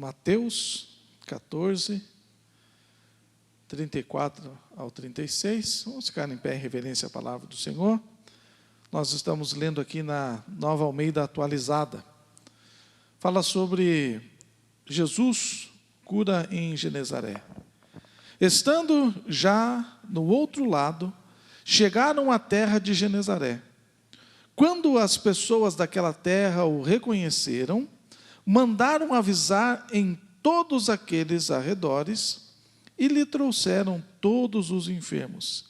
Mateus 14, 34 ao 36. Vamos ficar em pé em reverência à palavra do Senhor. Nós estamos lendo aqui na Nova Almeida Atualizada. Fala sobre Jesus cura em Genezaré. Estando já no outro lado, chegaram à terra de Genezaré. Quando as pessoas daquela terra o reconheceram, mandaram avisar em todos aqueles arredores e lhe trouxeram todos os enfermos.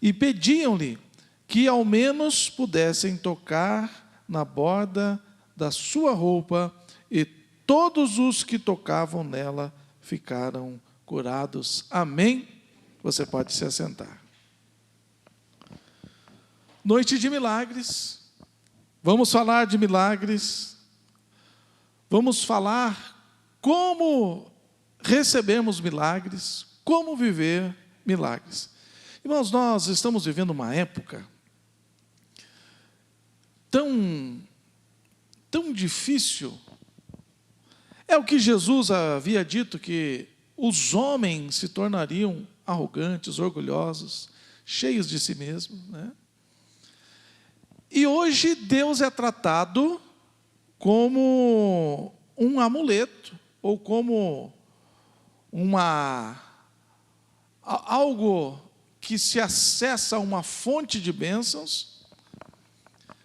E pediam-lhe que ao menos pudessem tocar na borda da sua roupa, e todos os que tocavam nela ficaram curados. Amém? Você pode se assentar. Noite de milagres. Vamos falar de milagres. Vamos falar como recebemos milagres, como viver milagres. Irmãos, nós estamos vivendo uma época tão difícil. É o que Jesus havia dito, que os homens se tornariam arrogantes, orgulhosos, cheios de si mesmos, né? E hoje Deus é tratado como um amuleto, ou como algo que se acessa a uma fonte de bênçãos,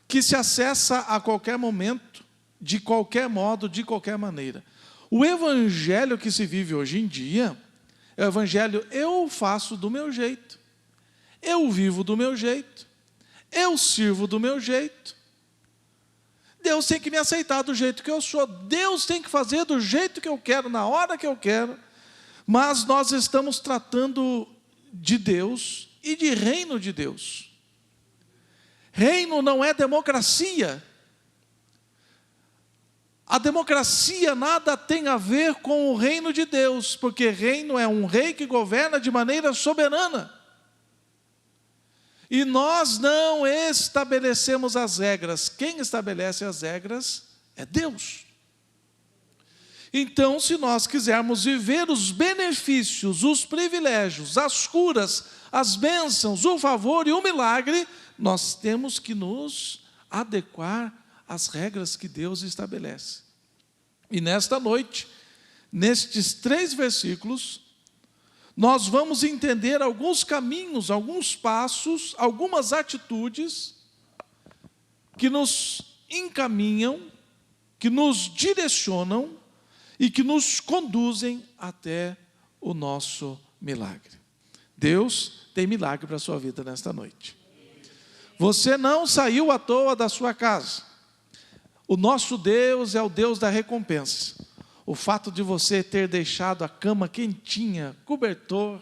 que se acessa a qualquer momento, de qualquer modo, de qualquer maneira. O evangelho que se vive hoje em dia é o evangelho: eu faço do meu jeito, eu vivo do meu jeito, eu sirvo do meu jeito. Deus tem que me aceitar do jeito que eu sou, Deus tem que fazer do jeito que eu quero, na hora que eu quero. Mas nós estamos tratando de Deus e de reino de Deus. Reino não é democracia. A democracia nada tem a ver com o reino de Deus, porque reino é um rei que governa de maneira soberana. E nós não estabelecemos as regras. Quem estabelece as regras é Deus. Então, se nós quisermos viver os benefícios, os privilégios, as curas, as bênçãos, o favor e o milagre, nós temos que nos adequar às regras que Deus estabelece. E nesta noite, nestes 3 versículos, nós vamos entender alguns caminhos, alguns passos, algumas atitudes que nos encaminham, que nos direcionam e que nos conduzem até o nosso milagre. Deus tem milagre para a sua vida nesta noite. Você não saiu à toa da sua casa. O nosso Deus é o Deus da recompensa. O fato de você ter deixado a cama quentinha, cobertor,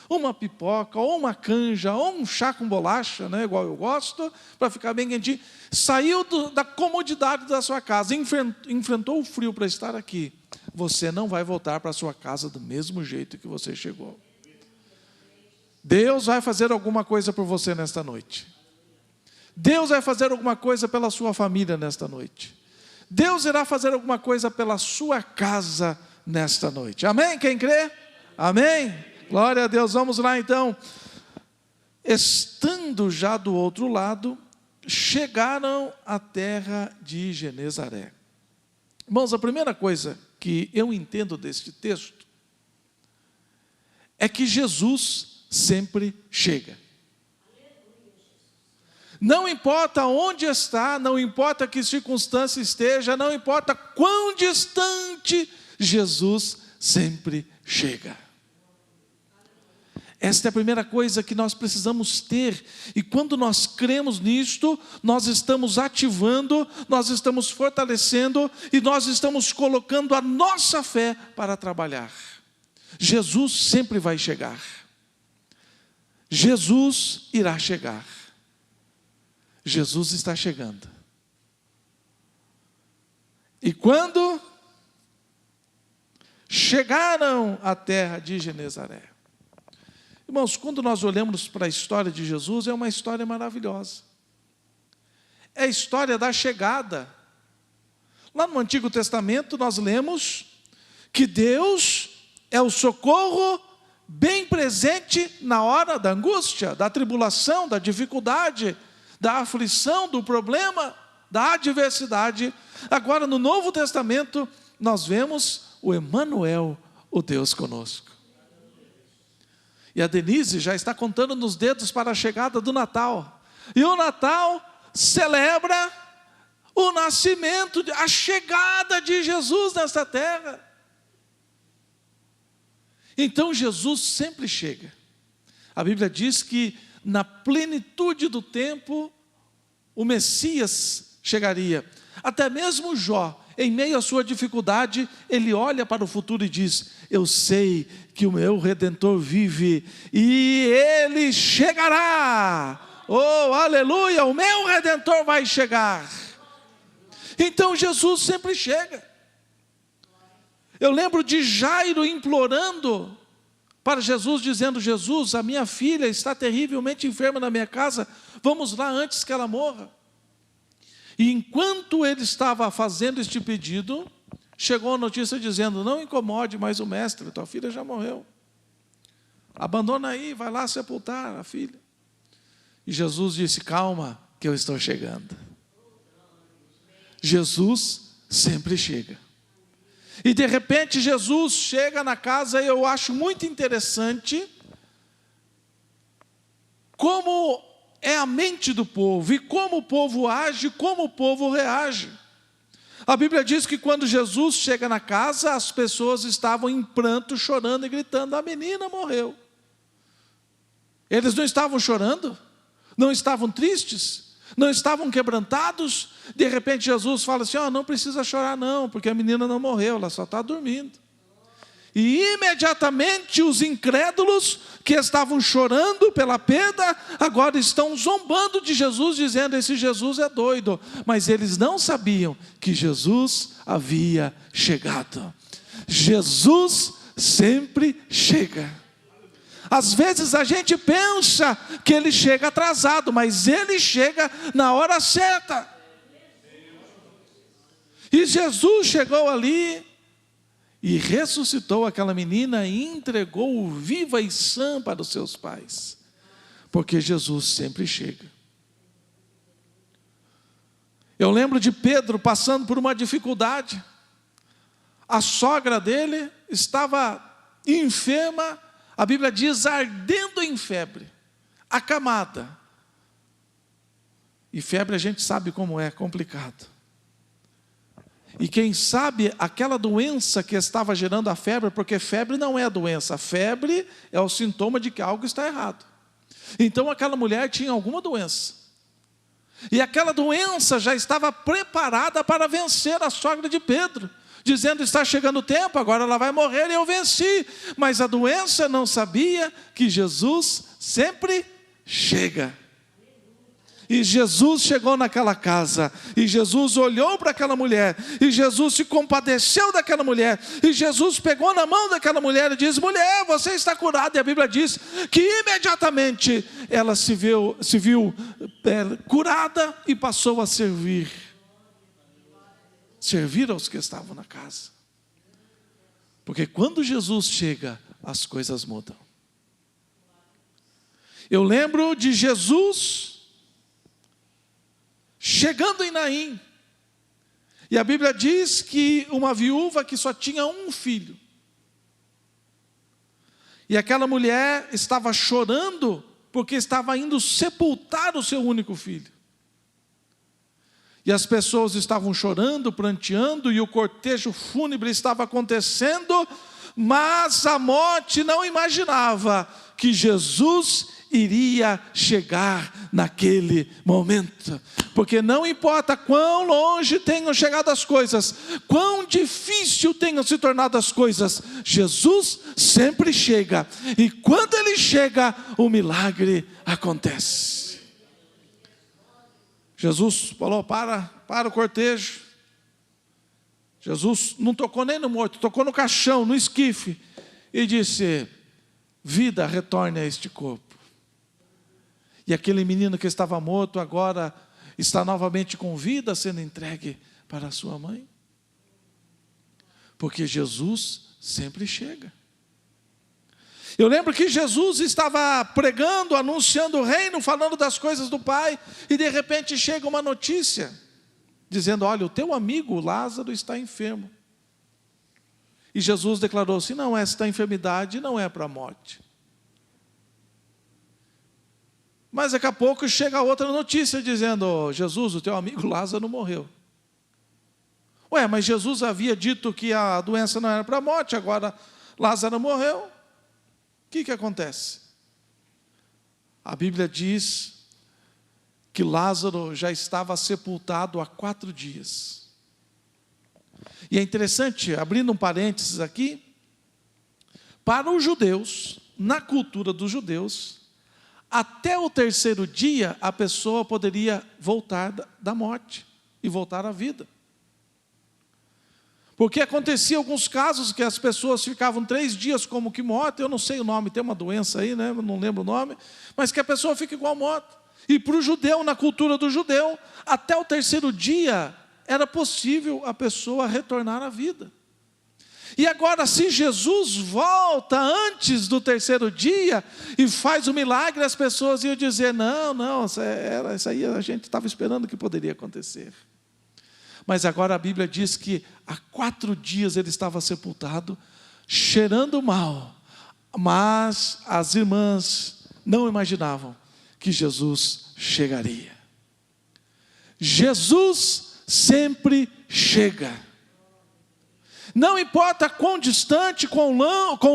uma pipoca, ou uma canja, ou um chá com bolacha, né, igual eu gosto, para ficar bem quentinho, saiu da comodidade da sua casa, enfrentou o frio para estar aqui. Você não vai voltar para a sua casa do mesmo jeito que você chegou. Deus vai fazer alguma coisa por você nesta noite. Deus vai fazer alguma coisa pela sua família nesta noite. Deus irá fazer alguma coisa pela sua casa nesta noite. Amém? Quem crê? Amém? Glória a Deus. Vamos lá então. Estando já do outro lado, chegaram à terra de Genezaré. Irmãos, a primeira coisa que eu entendo deste texto é que Jesus sempre chega. Não importa onde está, não importa que circunstância esteja, não importa quão distante, Jesus sempre chega. Esta é a primeira coisa que nós precisamos ter, e quando nós cremos nisto, nós estamos ativando, nós estamos fortalecendo, e nós estamos colocando a nossa fé para trabalhar. Jesus sempre vai chegar. Jesus irá chegar. Jesus está chegando. E quando chegaram à terra de Genezaré. Irmãos, quando nós olhamos para a história de Jesus, é uma história maravilhosa. É a história da chegada. Lá no Antigo Testamento nós lemos que Deus é o socorro bem presente na hora da angústia, da tribulação, da dificuldade, da aflição, do problema, da adversidade. Agora, no Novo Testamento, nós vemos o Emanuel, o Deus conosco. E a Denise já está contando nos dedos para a chegada do Natal. E o Natal celebra o nascimento, a chegada de Jesus nesta terra. Então Jesus sempre chega. A Bíblia diz que na plenitude do tempo, o Messias chegaria. Até mesmo Jó, em meio à sua dificuldade, ele olha para o futuro e diz: eu sei que o meu Redentor vive e ele chegará. Oh, aleluia, o meu Redentor vai chegar. Então Jesus sempre chega. Eu lembro de Jairo implorando para Jesus, dizendo: Jesus, a minha filha está terrivelmente enferma na minha casa, vamos lá antes que ela morra. E enquanto ele estava fazendo este pedido, chegou a notícia dizendo: não incomode mais o mestre, tua filha já morreu. Abandona aí, vai lá sepultar a filha. E Jesus disse: calma, que eu estou chegando. Jesus sempre chega. E de repente Jesus chega na casa, e eu acho muito interessante como é a mente do povo, e como o povo age, como o povo reage. A Bíblia diz que quando Jesus chega na casa, as pessoas estavam em pranto, chorando e gritando: a menina morreu. Eles não estavam chorando? Não estavam tristes? Não estavam quebrantados? De repente Jesus fala assim: não precisa chorar não, porque a menina não morreu, ela só está dormindo. E imediatamente os incrédulos que estavam chorando pela perda, agora estão zombando de Jesus, dizendo: esse Jesus é doido. Mas eles não sabiam que Jesus havia chegado. Jesus sempre chega. Às vezes a gente pensa que ele chega atrasado, mas ele chega na hora certa. E Jesus chegou ali e ressuscitou aquela menina e entregou-o viva e sã para os seus pais. Porque Jesus sempre chega. Eu lembro de Pedro passando por uma dificuldade. A sogra dele estava enferma, a Bíblia diz ardendo em febre, acamada. E febre a gente sabe como é complicado. E quem sabe aquela doença que estava gerando a febre, porque febre não é a doença, a febre é o sintoma de que algo está errado. Então aquela mulher tinha alguma doença. E aquela doença já estava preparada para vencer a sogra de Pedro, dizendo: está chegando o tempo, agora ela vai morrer e eu venci. Mas a doença não sabia que Jesus sempre chega. E Jesus chegou naquela casa, e Jesus olhou para aquela mulher, e Jesus se compadeceu daquela mulher, e Jesus pegou na mão daquela mulher e disse: mulher, você está curada. E a Bíblia diz que imediatamente ela se viu curada e passou a servir aos que estavam na casa. Porque quando Jesus chega, as coisas mudam. Eu lembro de Jesus chegando em Naim, e a Bíblia diz que uma viúva que só tinha um filho, e aquela mulher estava chorando, porque estava indo sepultar o seu único filho, e as pessoas estavam chorando, pranteando, e o cortejo fúnebre estava acontecendo, mas a morte não imaginava que Jesus iria chegar naquele momento. Porque não importa quão longe tenham chegado as coisas, quão difícil tenham se tornado as coisas, Jesus sempre chega. E quando ele chega, o milagre acontece. Jesus falou: para o cortejo. Jesus não tocou nem no morto, tocou no caixão, no esquife, e disse: vida, retorne a este corpo. E aquele menino que estava morto agora está novamente com vida, sendo entregue para a sua mãe. Porque Jesus sempre chega. Eu lembro que Jesus estava pregando, anunciando o reino, falando das coisas do Pai, e de repente chega uma notícia, dizendo: olha, o teu amigo Lázaro está enfermo. E Jesus declarou assim: não, esta enfermidade não é para a morte. Mas daqui a pouco chega outra notícia dizendo: Jesus, o teu amigo Lázaro morreu. Ué, mas Jesus havia dito que a doença não era para a morte, agora Lázaro morreu. O que acontece? A Bíblia diz que Lázaro já estava sepultado há 4 dias. E é interessante, abrindo um parênteses aqui, para os judeus, na cultura dos judeus, até o 3º dia a pessoa poderia voltar da morte e voltar à vida. Porque acontecia alguns casos que as pessoas ficavam 3 dias como que mortas, eu não sei o nome, tem uma doença aí, né? Eu não lembro o nome, mas que a pessoa fica igual morta. E para o judeu, na cultura do judeu, até o 3º dia era possível a pessoa retornar à vida. E agora, se Jesus volta antes do 3º dia e faz o milagre, as pessoas iam dizer: não, isso aí a gente estava esperando que poderia acontecer. Mas agora a Bíblia diz que há 4 dias ele estava sepultado, cheirando mal. Mas as irmãs não imaginavam que Jesus chegaria. Jesus sempre chega. Não importa quão distante, quão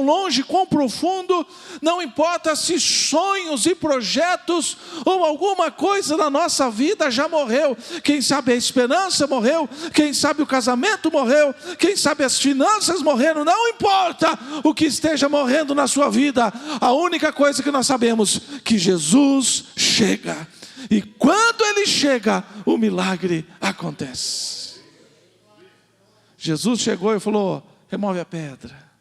longe, quão profundo, não importa se sonhos e projetos ou alguma coisa na nossa vida já morreu. Quem sabe a esperança morreu, quem sabe o casamento morreu, quem sabe as finanças morreram, não importa o que esteja morrendo na sua vida. A única coisa que nós sabemos é que Jesus chega. E quando Ele chega, o milagre acontece. Jesus chegou e falou: remove a pedra.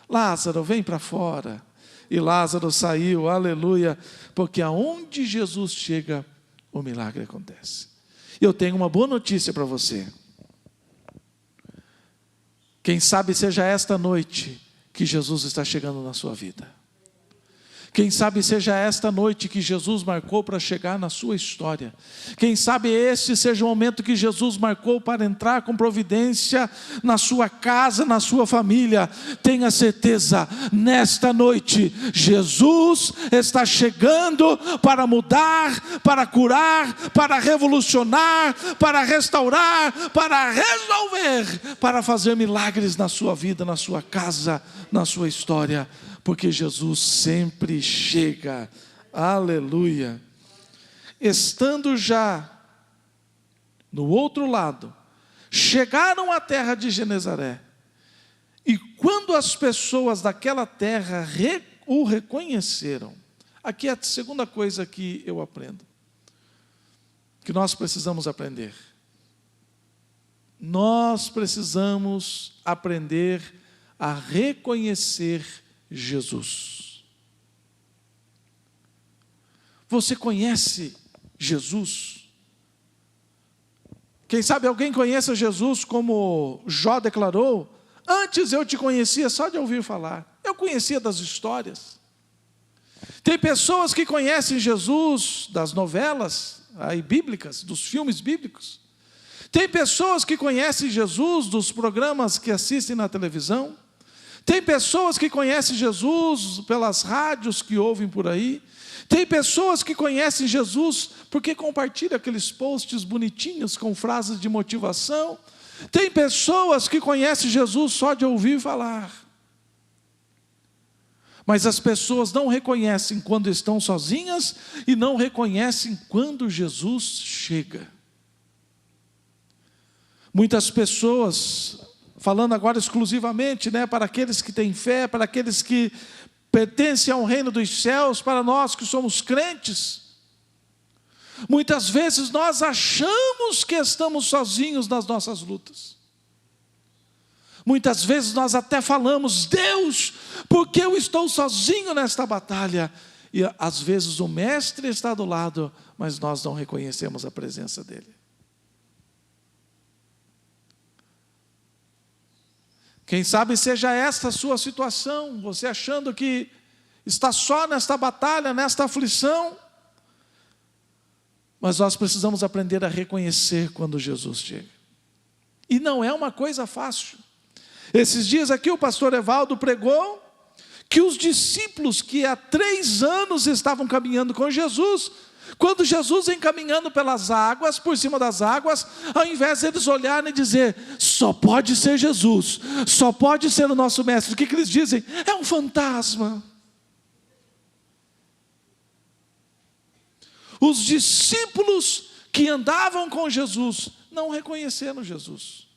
Lázaro, vem para fora. E Lázaro saiu, aleluia. Porque aonde Jesus chega, o milagre acontece. E eu tenho uma boa notícia para você. Quem sabe seja esta noite que Jesus está chegando na sua vida. Quem sabe seja esta noite que Jesus marcou para chegar na sua história. Quem sabe este seja o momento que Jesus marcou para entrar com providência na sua casa, na sua família. Tenha certeza, nesta noite, Jesus está chegando para mudar, para curar, para revolucionar, para restaurar, para resolver, para fazer milagres na sua vida, na sua casa, na sua história. Porque Jesus sempre chega, aleluia. Estando já no outro lado, chegaram à terra de Genezaré, e quando as pessoas daquela terra o reconheceram, aqui é a segunda coisa que eu aprendo, que nós precisamos aprender. Nós precisamos aprender a reconhecer Jesus. Você conhece Jesus? Quem sabe alguém conheça Jesus como Jó declarou: antes eu te conhecia só de ouvir falar, eu conhecia das histórias. Tem pessoas que conhecem Jesus das novelas aí bíblicas, dos filmes bíblicos. Tem pessoas que conhecem Jesus dos programas que assistem na televisão. Tem pessoas que conhecem Jesus pelas rádios que ouvem por aí. Tem pessoas que conhecem Jesus porque compartilham aqueles posts bonitinhos com frases de motivação. Tem pessoas que conhecem Jesus só de ouvir falar. Mas as pessoas não reconhecem quando estão sozinhas e não reconhecem quando Jesus chega. Muitas pessoas, falando agora exclusivamente, para aqueles que têm fé, para aqueles que pertencem ao reino dos céus, para nós que somos crentes, muitas vezes nós achamos que estamos sozinhos nas nossas lutas. Muitas vezes nós até falamos: Deus, por que eu estou sozinho nesta batalha? E às vezes o mestre está do lado, mas nós não reconhecemos a presença dele. Quem sabe seja esta a sua situação, você achando que está só nesta batalha, nesta aflição. Mas nós precisamos aprender a reconhecer quando Jesus chega. E não é uma coisa fácil. Esses dias aqui o pastor Evaldo pregou que os discípulos que há 3 anos estavam caminhando com Jesus, quando Jesus vem caminhando pelas águas, por cima das águas, ao invés de eles olharem e dizer, só pode ser Jesus, só pode ser o nosso mestre, o que eles dizem? É um fantasma. Os discípulos que andavam com Jesus não reconheceram Jesus.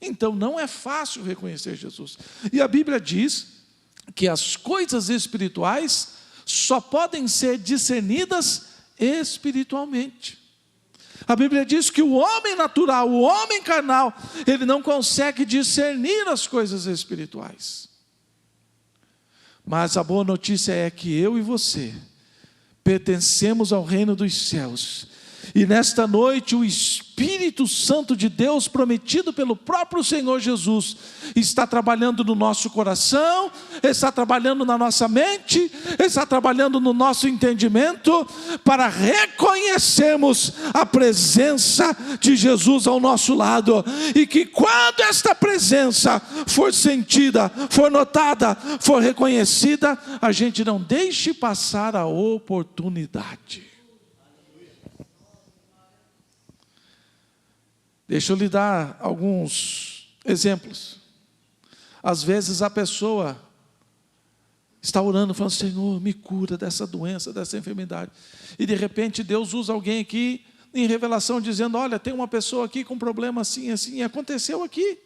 Então não é fácil reconhecer Jesus. E a Bíblia diz que as coisas espirituais só podem ser discernidas espiritualmente. A Bíblia diz que o homem natural, o homem carnal, ele não consegue discernir as coisas espirituais. Mas a boa notícia é que eu e você pertencemos ao reino dos céus. E nesta noite o Espírito Santo de Deus, prometido pelo próprio Senhor Jesus, está trabalhando no nosso coração, está trabalhando na nossa mente, está trabalhando no nosso entendimento, para reconhecermos a presença de Jesus ao nosso lado, e que quando esta presença for sentida, for notada, for reconhecida, a gente não deixe passar a oportunidade. Deixa eu lhe dar alguns exemplos. Às vezes a pessoa está orando, falando, Senhor, me cura dessa doença, dessa enfermidade. E de repente Deus usa alguém aqui em revelação, dizendo, olha, tem uma pessoa aqui com problema assim, assim, e aconteceu aqui.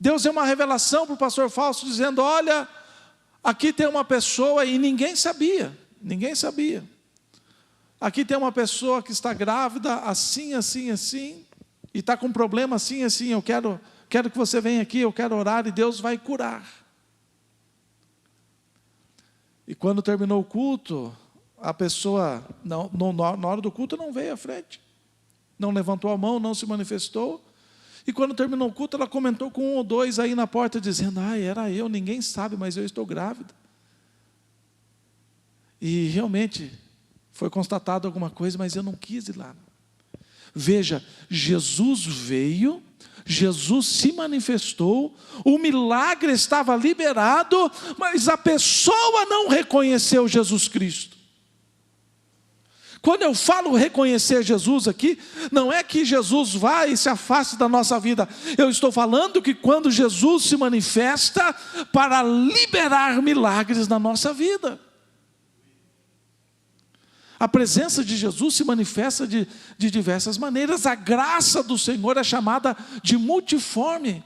Deus deu uma revelação para o pastor Fausto, dizendo, olha, aqui tem uma pessoa, e ninguém sabia. Aqui tem uma pessoa que está grávida, assim, assim, assim, e está com um problema assim, assim, eu quero que você venha aqui, eu quero orar, e Deus vai curar. E quando terminou o culto, a pessoa, na hora do culto, não veio à frente, não levantou a mão, não se manifestou, e quando terminou o culto, ela comentou com 1 ou 2 aí na porta, dizendo, era eu, ninguém sabe, mas eu estou grávida. E realmente foi constatado alguma coisa, mas eu não quis ir lá. Veja, Jesus veio, Jesus se manifestou, o milagre estava liberado, mas a pessoa não reconheceu Jesus Cristo. Quando eu falo reconhecer Jesus aqui, não é que Jesus vai e se afaste da nossa vida. Eu estou falando que quando Jesus se manifesta para liberar milagres na nossa vida. A presença de Jesus se manifesta de diversas maneiras. A graça do Senhor é chamada de multiforme.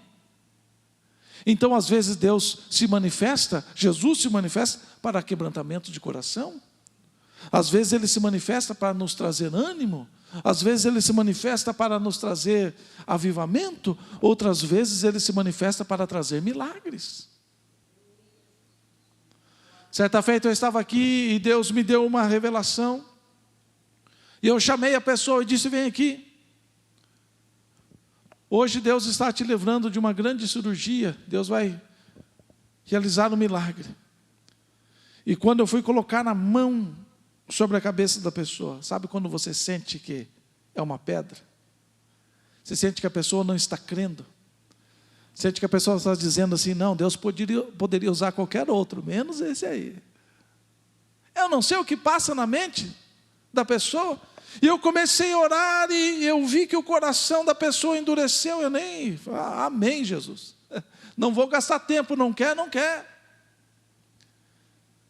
Então, às vezes, Deus se manifesta, Jesus se manifesta para quebrantamento de coração. Às vezes, Ele se manifesta para nos trazer ânimo. Às vezes, Ele se manifesta para nos trazer avivamento. Outras vezes, Ele se manifesta para trazer milagres. Certa feita eu estava aqui e Deus me deu uma revelação. E eu chamei a pessoa e disse, vem aqui. Hoje Deus está te livrando de uma grande cirurgia. Deus vai realizar um milagre. E quando eu fui colocar a mão sobre a cabeça da pessoa, sabe quando você sente que é uma pedra? Você sente que a pessoa não está crendo. Sente que a pessoa está dizendo assim, não, Deus poderia usar qualquer outro, menos esse aí. Eu não sei o que passa na mente da pessoa. E eu comecei a orar e eu vi que o coração da pessoa endureceu. Eu nem, amém, Jesus. Não vou gastar tempo, não quer.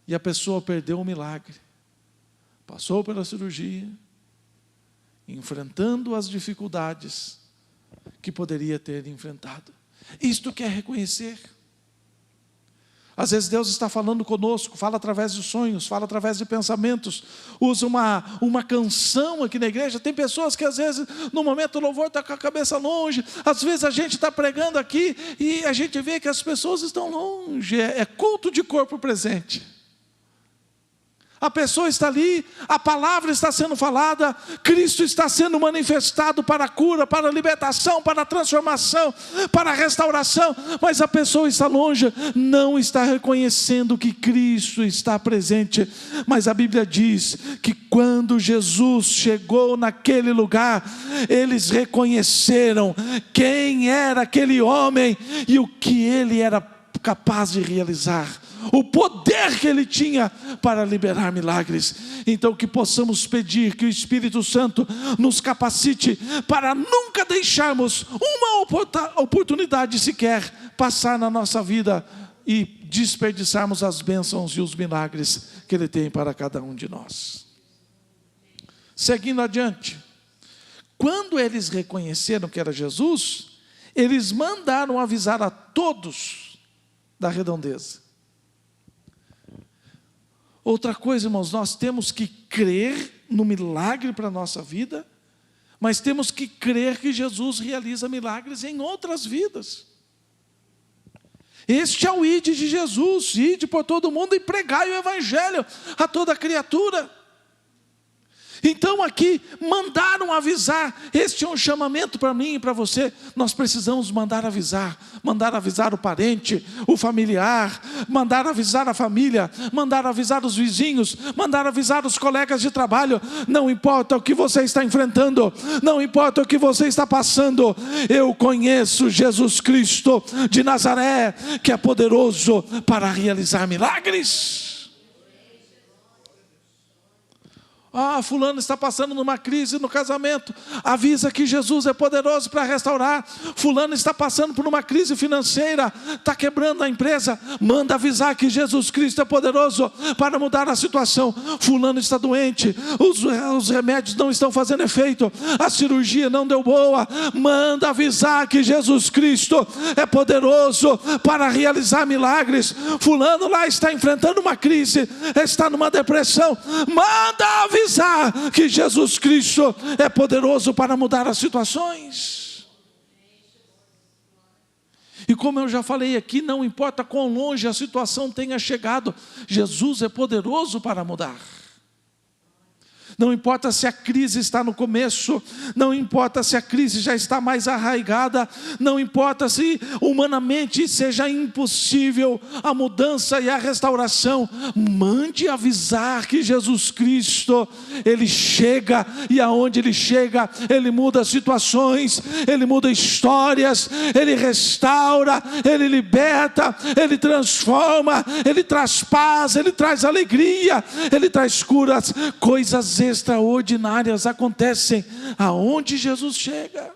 E a pessoa perdeu o milagre. Passou pela cirurgia, enfrentando as dificuldades que poderia ter enfrentado. Isto quer reconhecer. Às vezes Deus está falando conosco, fala através de sonhos, fala através de pensamentos, usa uma canção aqui na igreja. Tem pessoas que às vezes no momento do louvor está com a cabeça longe, às vezes a gente está pregando aqui e a gente vê que as pessoas estão longe, é culto de corpo presente. A pessoa está ali, a palavra está sendo falada, Cristo está sendo manifestado para a cura, para a libertação, para a transformação, para a restauração, mas a pessoa está longe, não está reconhecendo que Cristo está presente. Mas a Bíblia diz que quando Jesus chegou naquele lugar, eles reconheceram quem era aquele homem e o que ele era capaz de realizar, o poder que ele tinha para liberar milagres. Então que possamos pedir que o Espírito Santo nos capacite para nunca deixarmos uma oportunidade sequer passar na nossa vida e desperdiçarmos as bênçãos e os milagres que ele tem para cada um de nós. Seguindo adiante, quando eles reconheceram que era Jesus, eles mandaram avisar a todos da redondeza. Outra coisa, irmãos, nós temos que crer no milagre para a nossa vida, mas temos que crer que Jesus realiza milagres em outras vidas. Este é o ide de Jesus, ide por todo mundo e pregai o evangelho a toda criatura. Então aqui mandaram avisar, este é um chamamento para mim e para você. Nós precisamos mandar avisar o parente, o familiar, mandar avisar a família, mandar avisar os vizinhos, mandar avisar os colegas de trabalho. Não importa o que você está enfrentando, não importa o que você está passando, eu conheço Jesus Cristo de Nazaré, que é poderoso para realizar milagres. Fulano está passando numa crise no casamento, avisa que Jesus é poderoso para restaurar. Fulano está passando por uma crise financeira, está quebrando a empresa, manda avisar que Jesus Cristo é poderoso para mudar a situação. Fulano está doente, os remédios não estão fazendo efeito, a cirurgia não deu boa, manda avisar que Jesus Cristo é poderoso para realizar milagres. Fulano lá está enfrentando uma crise, está numa depressão, manda avisar que Jesus Cristo é poderoso para mudar as situações. E como eu já falei aqui, não importa quão longe a situação tenha chegado, Jesus é poderoso para mudar. Não importa se a crise está no começo, não importa se a crise já está mais arraigada, não importa se humanamente seja impossível a mudança e a restauração, mande avisar que Jesus Cristo, Ele chega, e aonde Ele chega, Ele muda situações, Ele muda histórias, Ele restaura, Ele liberta, Ele transforma, Ele traz paz, Ele traz alegria, Ele traz curas, coisas extraordinárias acontecem aonde Jesus chega.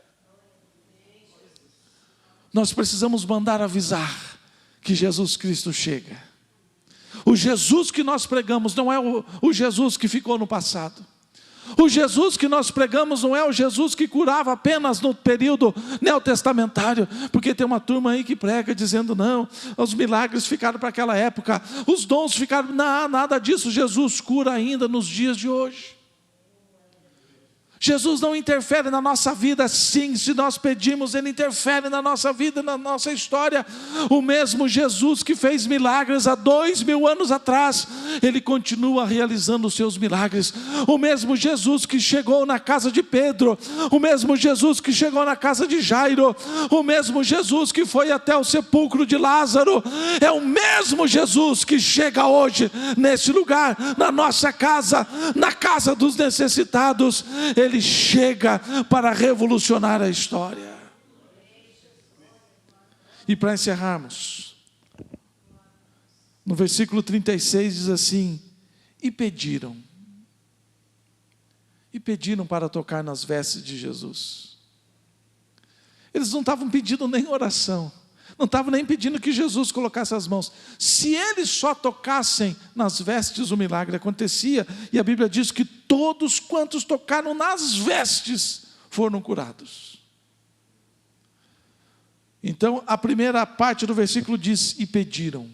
Nós precisamos mandar avisar que Jesus Cristo chega. O Jesus que nós pregamos não é o Jesus que ficou no passado. O Jesus que nós pregamos não é o Jesus que curava apenas no período neotestamentário, porque tem uma turma aí que prega dizendo não, os milagres ficaram para aquela época, os dons ficaram, não, nada disso. Jesus cura ainda nos dias de hoje. Jesus não interfere na nossa vida, sim, se nós pedimos, Ele interfere na nossa vida, na nossa história. O mesmo Jesus que fez milagres há 2000 anos atrás, Ele continua realizando os seus milagres. O mesmo Jesus que chegou na casa de Pedro, o mesmo Jesus que chegou na casa de Jairo, o mesmo Jesus que foi até o sepulcro de Lázaro, é o mesmo Jesus que chega hoje nesse lugar, na nossa casa, na casa dos necessitados. Ele chega para revolucionar a história. E para encerrarmos, no versículo 36 diz assim: e pediram para tocar nas vestes de Jesus. Eles não estavam pedindo nem oração, não estavam nem pedindo que Jesus colocasse as mãos. Se eles só tocassem nas vestes, o milagre acontecia. E a Bíblia diz que todos quantos tocaram nas vestes foram curados. Então a primeira parte do versículo diz: e pediram.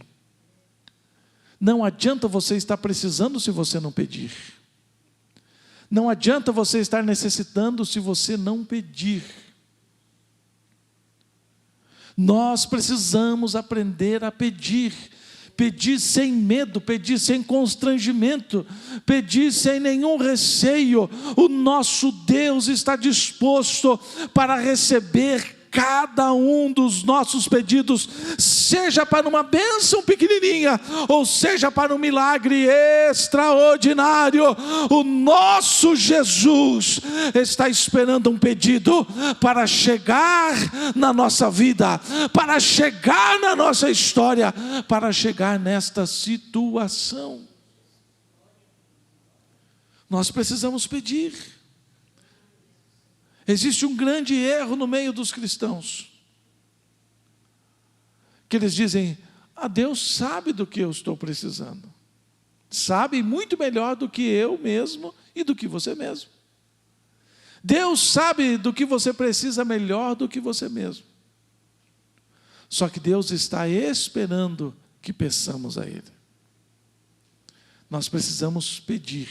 Não adianta você estar precisando se você não pedir. Não adianta você estar necessitando se você não pedir. Nós precisamos aprender a pedir. pedir sem medo, pedir sem constrangimento, pedir sem nenhum receio. O nosso Deus está disposto para receber cada um dos nossos pedidos, seja para uma bênção pequenininha, ou seja para um milagre extraordinário. O nosso Jesus está esperando um pedido para chegar na nossa vida, para chegar na nossa história, para chegar nesta situação. Nós precisamos pedir. Existe um grande erro no meio dos cristãos, que eles dizem: Deus sabe do que eu estou precisando, sabe muito melhor do que eu mesmo e do que você mesmo. Deus sabe do que você precisa melhor do que você mesmo. Só que Deus está esperando que peçamos a Ele. Nós precisamos pedir.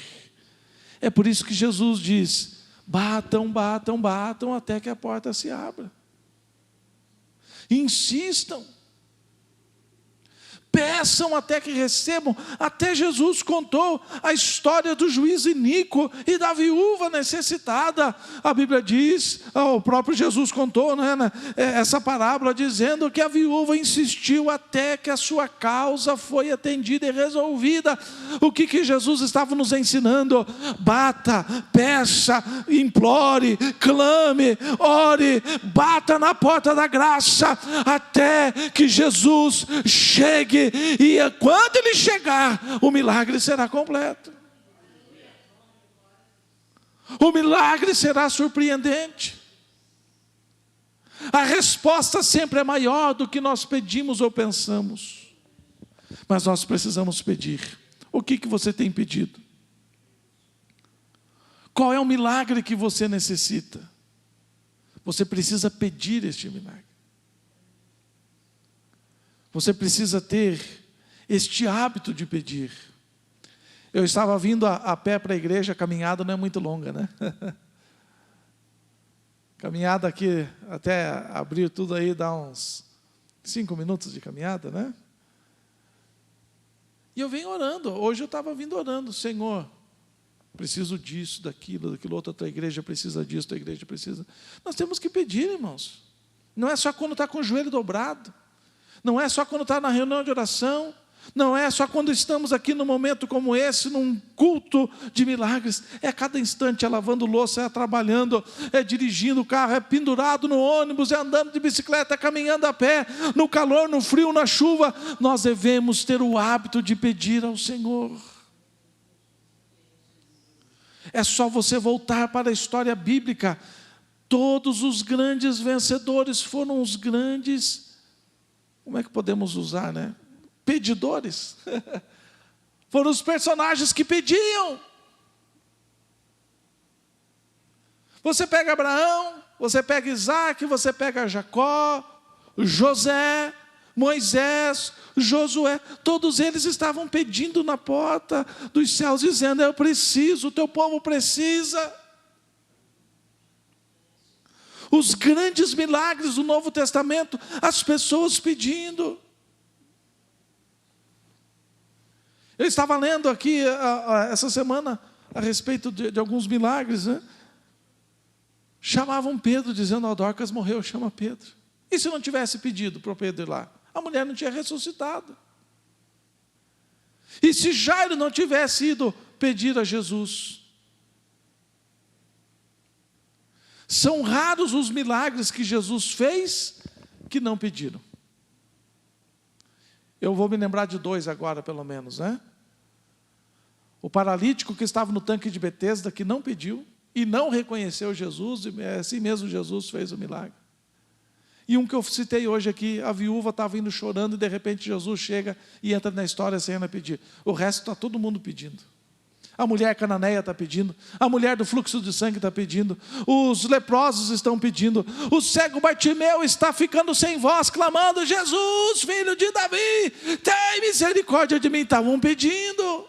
É por isso que Jesus diz: batam, batam, batam até que a porta se abra. Insistam. Peçam até que recebam. Até Jesus contou a história do juiz iníquo e da viúva necessitada. A Bíblia diz, o próprio Jesus contou, essa parábola, dizendo que a viúva insistiu até que a sua causa foi atendida e resolvida. O que Jesus estava nos ensinando? Bata, peça, implore, clame, ore, bata na porta da graça até que Jesus chegue. E quando Ele chegar, o milagre será completo. O milagre será surpreendente. A resposta sempre é maior do que nós pedimos ou pensamos. Mas nós precisamos pedir. O que você tem pedido? Qual é o milagre que você necessita? Você precisa pedir este milagre. Você precisa ter este hábito de pedir. Eu estava vindo a pé para a igreja, a caminhada não é muito longa, né? Caminhada aqui, até abrir tudo aí, dá uns 5 minutos de caminhada, né? E eu venho orando. Hoje eu estava vindo orando: Senhor, preciso disso, daquilo outro, outra igreja precisa disso, outra igreja precisa. Nós temos que pedir, irmãos. Não é só quando está com o joelho dobrado. Não é só quando está na reunião de oração. Não é só quando estamos aqui num momento como esse, num culto de milagres. É a cada instante, é lavando louça, é trabalhando, é dirigindo o carro, é pendurado no ônibus, é andando de bicicleta, é caminhando a pé, no calor, no frio, na chuva. Nós devemos ter o hábito de pedir ao Senhor. É só você voltar para a história bíblica. Todos os grandes vencedores foram os grandes... Como é que podemos usar, né? Pedidores. Foram os personagens que pediam. Você pega Abraão, você pega Isaac, você pega Jacó, José, Moisés, Josué. Todos eles estavam pedindo na porta dos céus, dizendo: eu preciso, o teu povo precisa. Os grandes milagres do Novo Testamento, as pessoas pedindo. Eu estava lendo aqui essa semana a respeito de alguns milagres, né? Chamavam Pedro, dizendo: Dorcas morreu, chama Pedro. E se não tivesse pedido para o Pedro ir lá? A mulher não tinha ressuscitado. E se Jairo não tivesse ido pedir a Jesus? São raros os milagres que Jesus fez que não pediram. Eu vou me lembrar de 2 agora, pelo menos, né? O paralítico que estava no tanque de Betesda, que não pediu e não reconheceu Jesus, e assim mesmo Jesus fez o milagre. E um que eu citei hoje aqui: a viúva estava indo chorando e de repente Jesus chega e entra na história sem ela pedir. O resto está todo mundo pedindo. A mulher cananeia está pedindo, a mulher do fluxo de sangue está pedindo, os leprosos estão pedindo, o cego Bartimeu está ficando sem voz, clamando: Jesus, filho de Davi, tem misericórdia de mim. Estavam pedindo.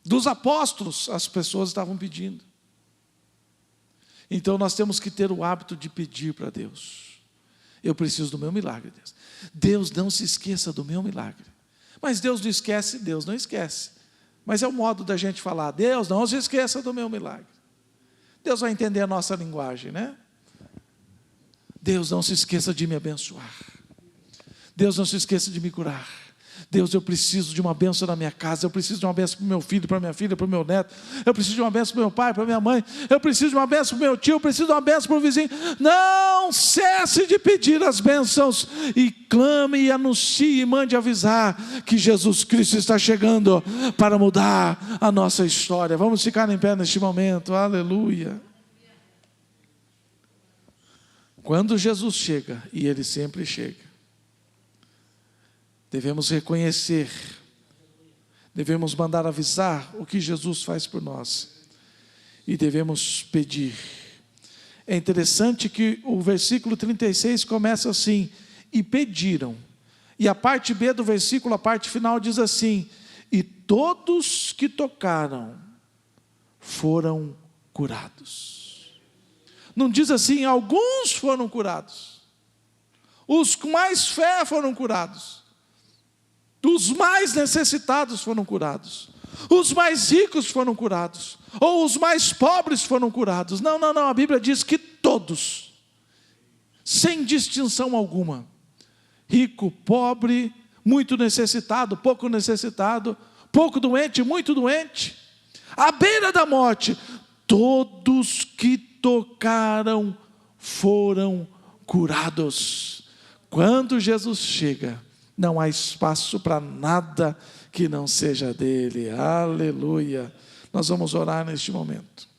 Dos apóstolos, as pessoas estavam pedindo. Então nós temos que ter o hábito de pedir para Deus. Eu preciso do meu milagre, Deus. Deus, não se esqueça do meu milagre. Mas Deus não esquece, Deus não esquece. Mas é o modo da gente falar, Deus, não se esqueça do meu milagre. Deus vai entender a nossa linguagem, né? Deus, não se esqueça de me abençoar. Deus, não se esqueça de me curar. Deus, eu preciso de uma bênção na minha casa, eu preciso de uma bênção para o meu filho, para a minha filha, para o meu neto, eu preciso de uma bênção para o meu pai, para a minha mãe, eu preciso de uma bênção para o meu tio, eu preciso de uma bênção para o vizinho. Não cesse de pedir as bênçãos, e clame, e anuncie, e mande avisar que Jesus Cristo está chegando para mudar a nossa história. Vamos ficar em pé neste momento, aleluia. Quando Jesus chega, e Ele sempre chega, devemos reconhecer, devemos mandar avisar o que Jesus faz por nós, e devemos pedir. É interessante que o versículo 36 começa assim, e pediram, e a parte B do versículo, a parte final diz assim, e todos que tocaram foram curados. Não diz assim, alguns foram curados, os com mais fé foram curados, os mais necessitados foram curados, os mais ricos foram curados, ou os mais pobres foram curados. Não, a Bíblia diz que todos, sem distinção alguma, rico, pobre, muito necessitado, pouco doente, muito doente, à beira da morte, todos que tocaram foram curados. Quando Jesus chega, não há espaço para nada que não seja dele. Aleluia. Nós vamos orar neste momento.